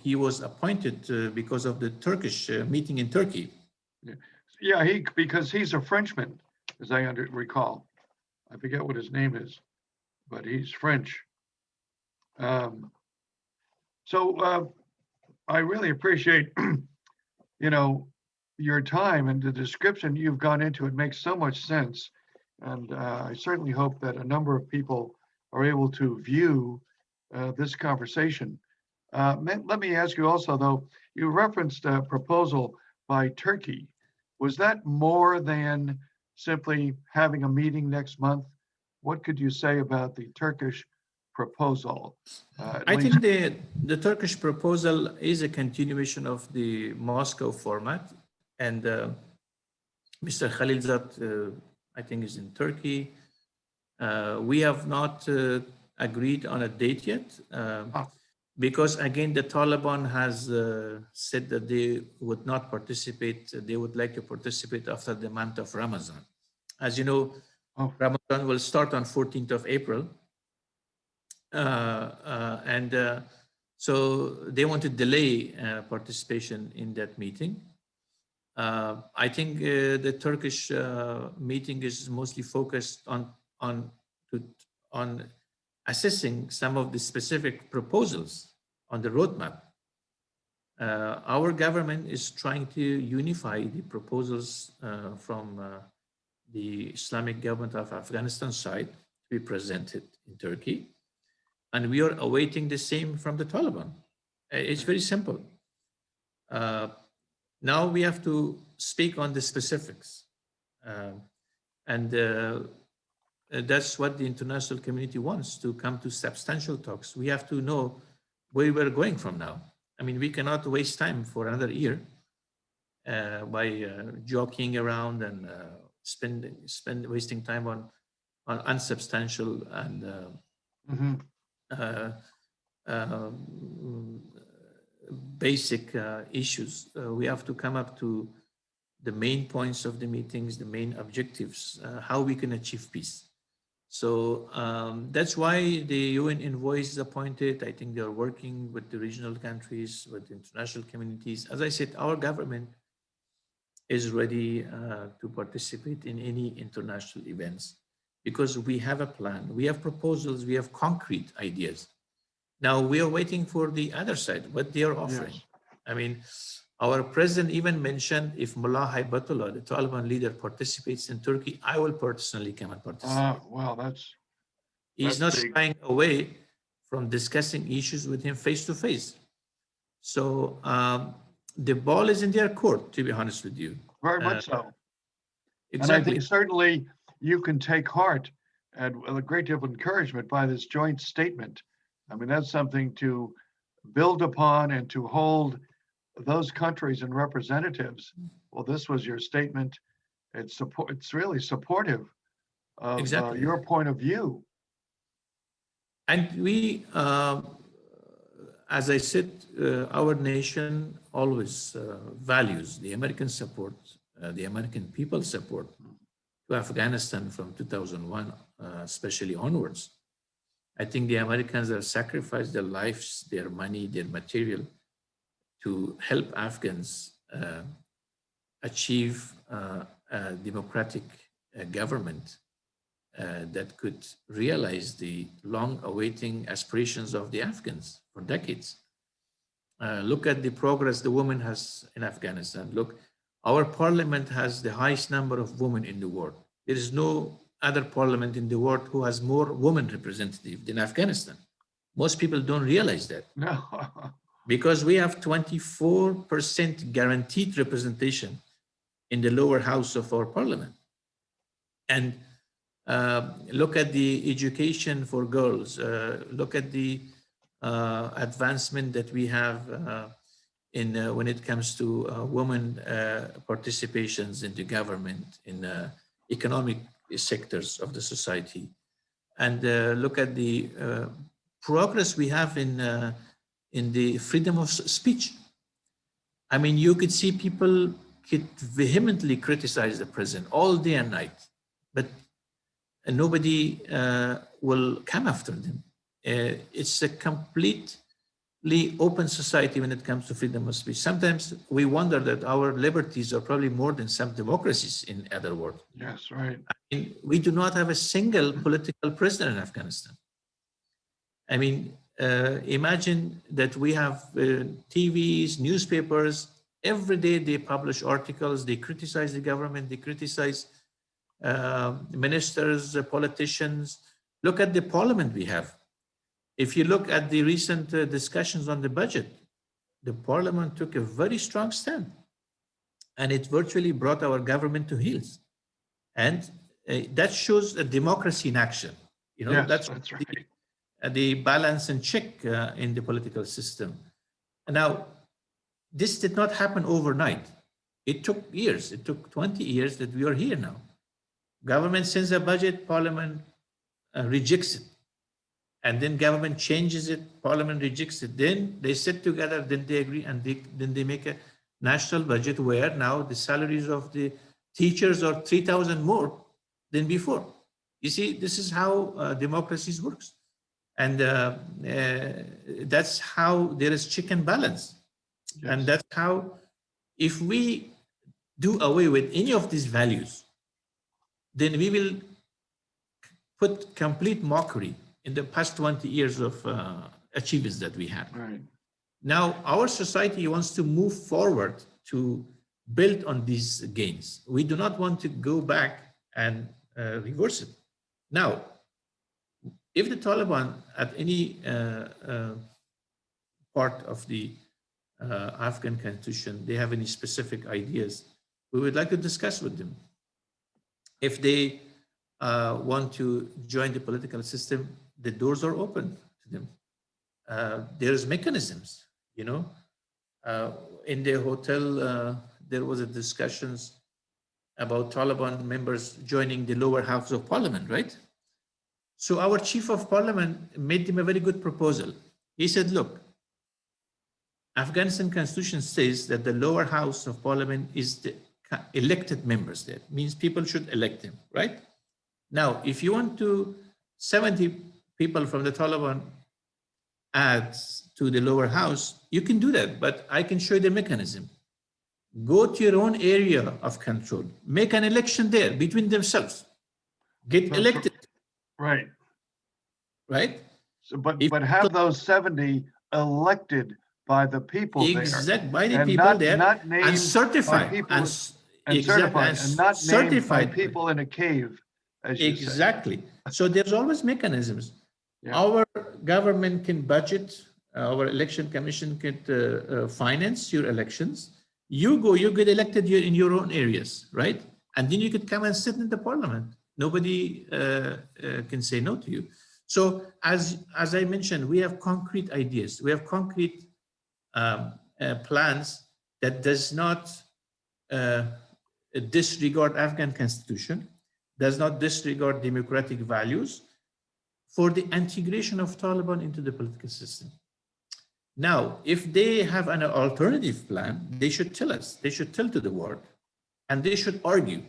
he was appointed because of the Turkish meeting in Turkey. Yeah, because he's a Frenchman, as I recall. I forget what his name is, but he's French. Um, so I really appreciate, your time and the description you've gone into. It makes so much sense. And I certainly hope that a number of people are able to view this conversation. Let me ask you also, though, you referenced a proposal by Turkey. Was that more than simply having a meeting next month? What could you say about the Turkish proposal? I think the Turkish proposal is a continuation of the Moscow format. And Mr. Khalilzad, I think, is in Turkey. We have not agreed on a date yet. Because again, the Taliban has said that they would not participate. They would like to participate after the month of Ramadan. As you know, Ramadan will start on 14th of April. So they want to delay participation in that meeting. I think the Turkish meeting is mostly focused on assessing some of the specific proposals on the roadmap. Our government is trying to unify the proposals from the Islamic government of Afghanistan side to be presented in Turkey. And we are awaiting the same from the Taliban. It's very simple. Now we have to speak on the specifics. That's what the international community wants, to come to substantial talks. We have to know where we're going from now. I mean, we cannot waste time for another year by joking around and wasting time on unsubstantial and basic issues. We have to come up to the main points of the meetings, the main objectives, how we can achieve peace. So that's why the UN envoy is appointed. I think they are working with the regional countries, with the international communities. As I said, our government is ready to participate in any international events because we have a plan, we have proposals, we have concrete ideas. Now we are waiting for the other side, what they are offering. Yes. I mean, our president even mentioned if Mullah Haibatullah, the Taliban leader, participates in Turkey, I will personally come and participate. Well, he's not big. shying away from discussing issues with him face to face. So the ball is in their court, to be honest with you. Very much so. Exactly. And I think certainly you can take heart and a great deal of encouragement by this joint statement. I mean, that's something to build upon and to hold those countries and representatives. Well, this was your statement. It's really supportive of Exactly. your point of view. And we, as I said, our nation always values the American support, the American people's support to Afghanistan from 2001, especially onwards. I think the Americans have sacrificed their lives, their money, their material to help Afghans achieve a democratic government that could realize the long-awaiting aspirations of the Afghans for decades. Look at the progress the woman has in Afghanistan. Look, our parliament has the highest number of women in the world. There is no other parliament in the world who has more women representatives than Afghanistan. Most people don't realize that. No. Because we have 24% guaranteed representation in the lower house of our parliament. And look at the education for girls. Look at the advancement that we have in when it comes to women participations in the government, in economic sectors of the society. And look at the progress we have in the freedom of speech. I mean, you could see people could vehemently criticize the president all day and night, but nobody will come after them. It's a completely open society when it comes to freedom of speech. Sometimes we wonder that our liberties are probably more than some democracies in other world. Yes, right. I mean, we do not have a single political prisoner in Afghanistan. I mean, imagine that we have TVs, newspapers, every day they publish articles, they criticize the government, they criticize ministers, politicians. Look at the parliament we have. If you look at the recent discussions on the budget, the parliament took a very strong stand and it virtually brought our government to heels. And that shows a democracy in action. You know, Yes, that's right. The balance and check in the political system. And now, this did not happen overnight. It took years. It took 20 years that we are here now. Government sends a budget, parliament rejects it. And then government changes it, parliament rejects it. Then they sit together, then they agree, and then they make a national budget where now the salaries of the teachers are 3,000 more than before. You see, this is how democracies works. And that's how there is check and balance. Yes. And that's how, if we do away with any of these values, then we will put complete mockery in the past 20 years of achievements that we had. Right. Now, our society wants to move forward to build on these gains. We do not want to go back and reverse it. Now, if the Taliban at any part of the Afghan constitution, they have any specific ideas, we would like to discuss with them. If they want to join the political system, the doors are open to them. There's mechanisms, you know. In the hotel, there was a discussions about Taliban members joining the lower house of parliament, right? So our chief of parliament made them a very good proposal. He said, look, Afghanistan constitution says that the lower house of parliament is the elected members there. Means people should elect them, right? Now, if you want to 70 people from the Taliban add to the lower house, you can do that, but I can show you the mechanism. Go to your own area of control, make an election there between themselves, get elected. Right. Right? So, but have those 70 elected by the people there. Exactly, by the people there, not named and certified. And certified, and not certified named by people in a cave, as you say. Exactly. So there's always mechanisms. Yeah. Our government can budget, our election commission can finance your elections. You go, you get elected in your own areas, right? And then you could come and sit in the parliament. Nobody can say no to you. So as I mentioned, we have concrete ideas. We have concrete plans that does not disregard Afghan constitution, does not disregard democratic values for the integration of Taliban into the political system. Now, if they have an alternative plan, they should tell us, they should tell to the world, and they should argue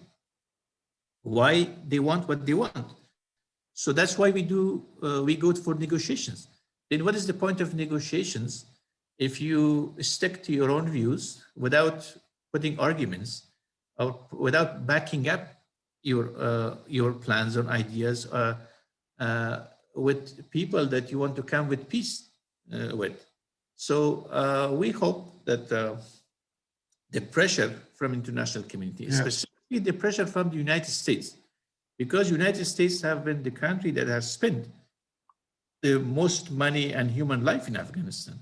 why they want what they want. So that's why we go for negotiations. Then what is the point of negotiations if you stick to your own views without putting arguments or without backing up your plans or ideas with people that you want to come with peace with? So we hope that the pressure from international community, especially the pressure from the United States, because United States have been the country that has spent the most money and human life in Afghanistan.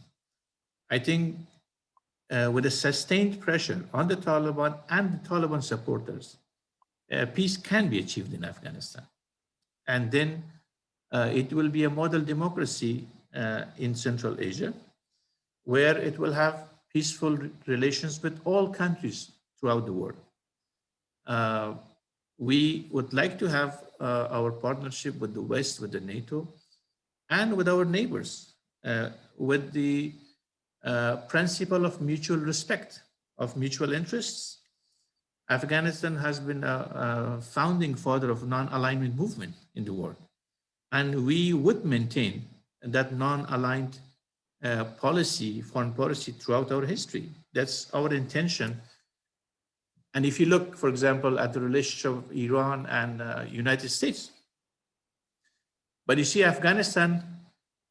I think with a sustained pressure on the Taliban and the Taliban supporters, peace can be achieved in Afghanistan. And then it will be a model democracy in Central Asia, where it will have peaceful relations with all countries throughout the world. We would like to have our partnership with the West, with the NATO, and with our neighbors, with the principle of mutual respect, of mutual interests. Afghanistan has been a founding father of non-alignment movement in the world. And we would maintain that non-aligned foreign policy throughout our history. That's our intention. And if you look, for example, at the relationship of Iran and United States, but you see Afghanistan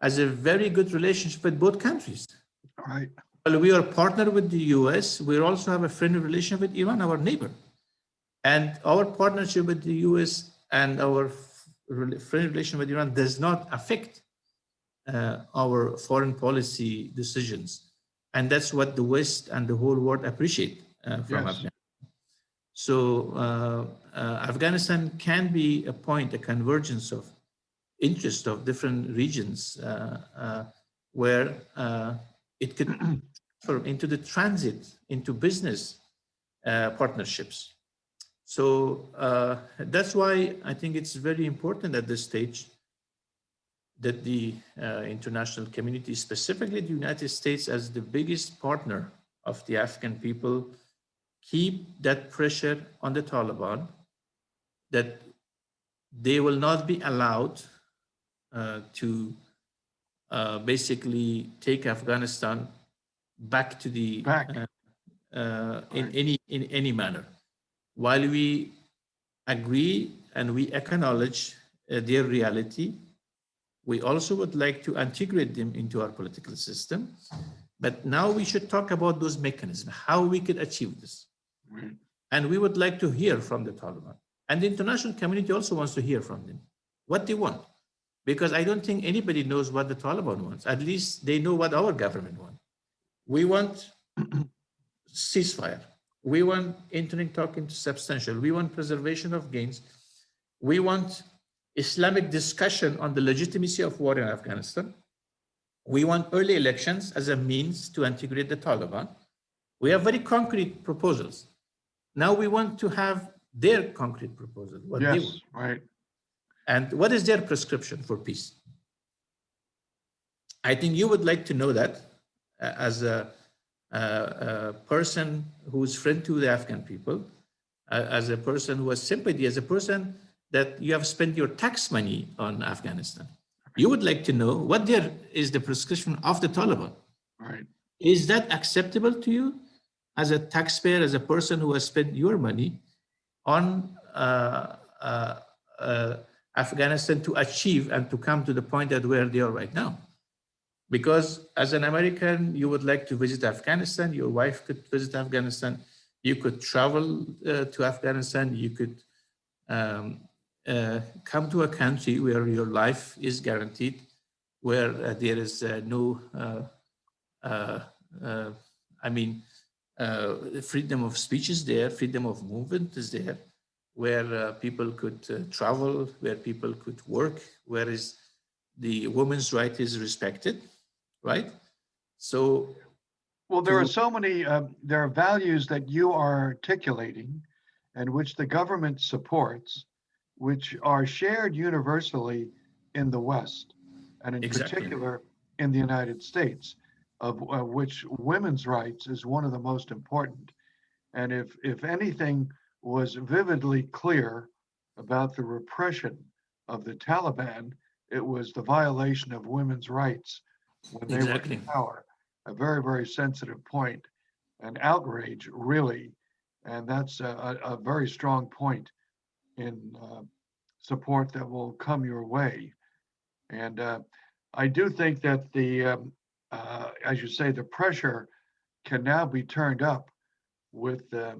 has a very good relationship with both countries. Right. Well, we are partnered with the US. We also have a friendly relationship with Iran, our neighbor. And our partnership with the US and our friendly relationship with Iran does not affect our foreign policy decisions. And that's what the West and the whole world appreciate from Afghanistan. So Afghanistan can be a point, a convergence of interest of different regions where it could transform into the transit, into business partnerships. So that's why I think it's very important at this stage that the international community, specifically the United States as the biggest partner of the Afghan people, keep that pressure on the Taliban that they will not be allowed to basically take Afghanistan back to the in any manner. While we agree and we acknowledge their reality, we also would like to integrate them into our political system. But now we should talk about those mechanisms, how we could achieve this. Right. And we would like to hear from the Taliban. And the international community also wants to hear from them, what they want. Because I don't think anybody knows what the Taliban wants. At least they know what our government wants. We want ceasefire. We want entering talk into substantial. We want preservation of gains. We want Islamic discussion on the legitimacy of war in Afghanistan. We want early elections as a means to integrate the Taliban. We have very concrete proposals. Now we want to have their concrete proposal. What they want. Right. And what is their prescription for peace? I think you would like to know that as a person who's friend to the Afghan people, as a person who has sympathy, as a person that you have spent your tax money on Afghanistan. You would like to know what there is the prescription of the Taliban. Right. Is that acceptable to you as a taxpayer, as a person who has spent your money on Afghanistan to achieve and to come to the point that where they are right now? Because as an American, you would like to visit Afghanistan, your wife could visit Afghanistan, you could travel to Afghanistan, you could come to a country where your life is guaranteed, where there is no, freedom of speech is there, freedom of movement is there, where people could travel, where people could work, where is the woman's right is respected, right? So, well, there are so many, there are values that you are articulating and which the government supports, which are shared universally in the West, and in Exactly. particular in the United States, of which women's rights is one of the most important. And if anything was vividly clear about the repression of the Taliban, it was the violation of women's rights when they were Exactly. in power. A very, very sensitive point, an outrage, really. And that's a very strong point in support that will come your way. And I do think that as you say, the pressure can now be turned up with the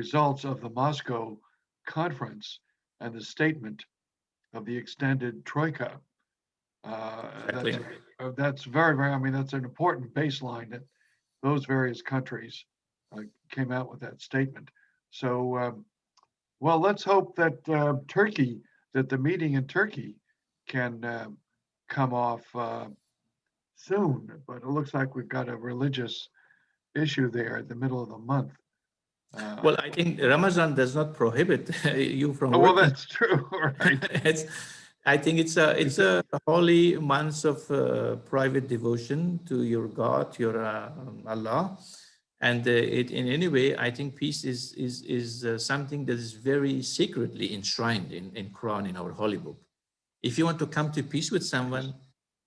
results of the Moscow conference and the statement of the extended Troika. Exactly. That's very, very, I mean, that's an important baseline that those various countries came out with that statement. So, well, let's hope that that the meeting in Turkey can come off soon. But it looks like we've got a religious issue there at the middle of the month. Well, I think Ramadan does not prohibit you from well, working. that's true, right? I think it's a holy month of private devotion to your God, your Allah, and it in any way I think peace is something that is very secretly enshrined in Quran, in our holy book. If you want to come to peace with someone,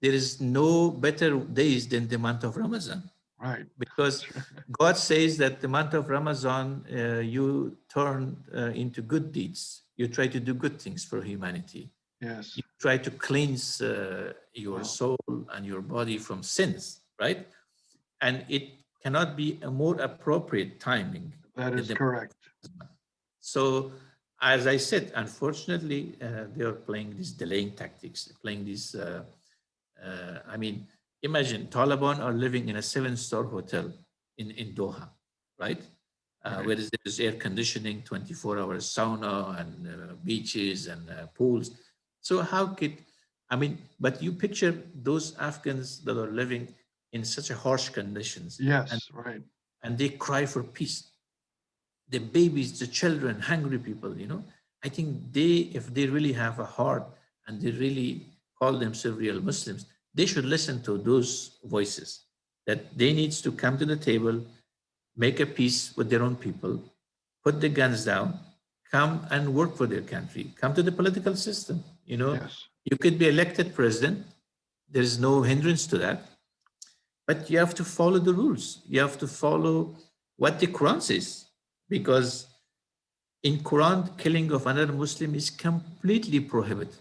there is no better days than the month of Ramadan. Right. Because God says that the month of Ramadan, you turn into good deeds. You try to do good things for humanity. Yes. You try to cleanse your soul and your body from sins, right? And it cannot be a more appropriate timing. That is correct. So, as I said, unfortunately, they are playing these delaying tactics, playing these, I mean, imagine Taliban are living in a 7-star hotel in Doha, right? Where there's air conditioning, 24 hours sauna and beaches and pools. So how could, I mean, but you picture those Afghans that are living in such a harsh conditions. Yes, right. And they cry for peace. The babies, the children, hungry people, you know. I think if they really have a heart and they really call themselves real Muslims, they should listen to those voices, that they needs to come to the table, make a peace with their own people, put the guns down, come and work for their country, come to the political system. You know, you could be elected president. There's no hindrance to that. But you have to follow the rules. You have to follow what the Quran says, because in Quran, killing of another Muslim is completely prohibited.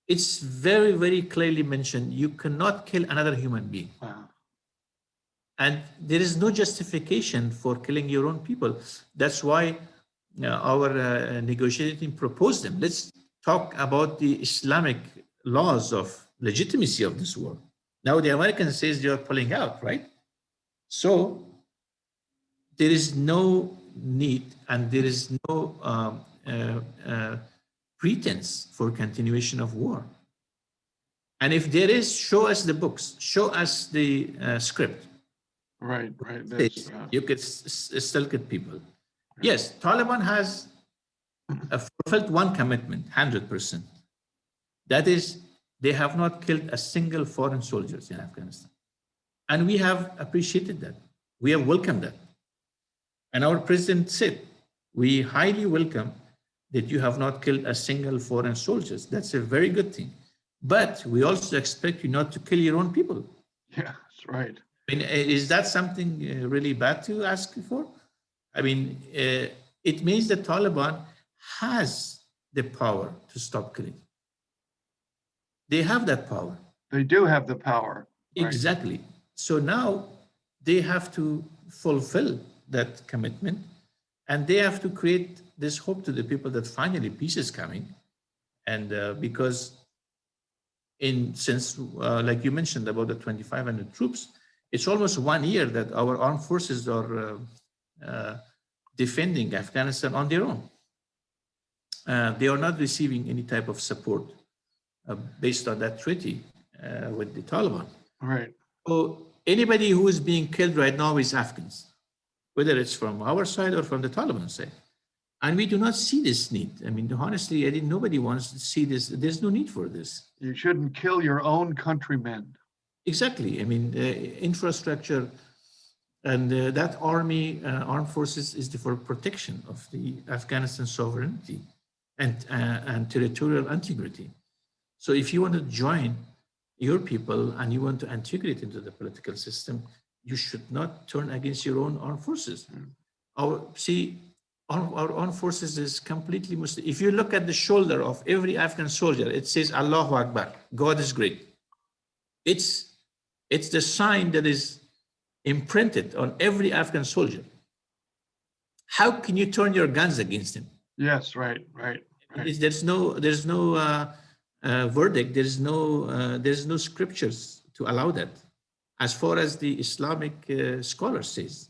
It's very, very clearly mentioned. You cannot kill another human being. And there is no justification for killing your own people. That's why our negotiating proposed them. Let's talk about the Islamic laws of legitimacy of this war. Now the American says they are pulling out, right? So there is no need and there is no pretense for continuation of war. And if there is, show us the books, show us the script. Right. You could still get people. Yes, Taliban has fulfilled one commitment, 100%. That is, they have not killed a single foreign soldiers in Afghanistan. And we have appreciated that. We have welcomed that. And our president said, we highly welcome that you have not killed a single foreign soldiers. That's a very good thing. But we also expect you not to kill your own people. Yeah, that's right. I mean, is that something really bad to ask for? I mean, it means that Taliban has the power to stop killing. They have that power. They do have the power. Right? Exactly. So now they have to fulfill that commitment, and they have to create this hope to the people that finally peace is coming. And because since like you mentioned about the 2,500 troops, it's almost 1 year that our armed forces are defending Afghanistan on their own. They are not receiving any type of support based on that treaty with the Taliban. Right. So anybody who is being killed right now is Afghans, whether it's from our side or from the Taliban side. And we do not see this need. I mean, honestly, nobody wants to see this. There's no need for this. You shouldn't kill your own countrymen. Exactly. I mean, infrastructure and that armed forces is for protection of the Afghanistan sovereignty and territorial integrity. So if you want to join your people and you want to integrate into the political system, you should not turn against your own armed forces. Our armed forces is completely Muslim. If you look at the shoulder of every Afghan soldier, it says Allahu Akbar, God is great. It's the sign that is imprinted on every Afghan soldier. How can you turn your guns against him? Yes, right. There's no verdict. There's no scriptures to allow that, as far as the Islamic scholar says.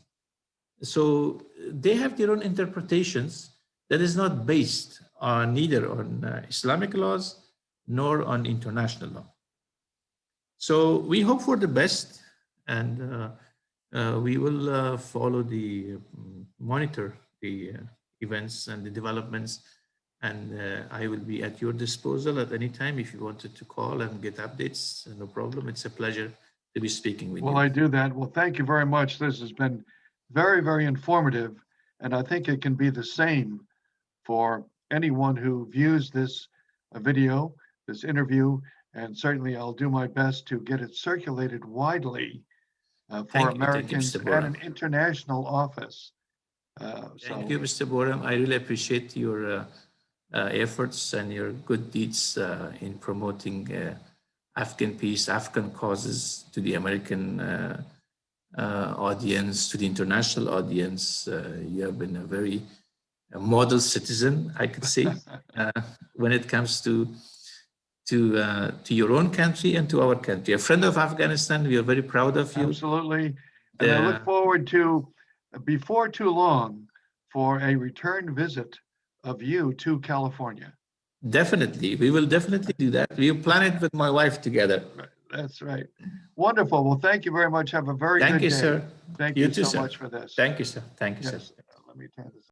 So they have their own interpretations that is not based on neither on Islamic laws nor on international law. So we hope for the best, and we will monitor the events and the developments, and I will be at your disposal at any time if you wanted to call and get updates. No problem. It's a pleasure to be speaking with you. Well, I do that. Well, thank you very much. This has been very, very informative, and I think it can be the same for anyone who views this video, this interview, and certainly I'll do my best to get it circulated widely for Americans at an international office. Thank you, Mr. Boerum. I really appreciate your efforts and your good deeds in promoting Afghan peace, Afghan causes to the American audience, to the international audience. You have been a very model citizen, I could say, when it comes to your own country and to our country. A friend of Afghanistan, we are very proud of you. Absolutely. And I look forward to, before too long, for a return visit of you to California. Definitely. We will definitely do that. We'll plan it with my wife together. That's right. Wonderful. Well, thank you very much. Have a very good day. Thank you, sir. Thank you so much for this. Thank you, sir. Thank you, sir. Let me turn this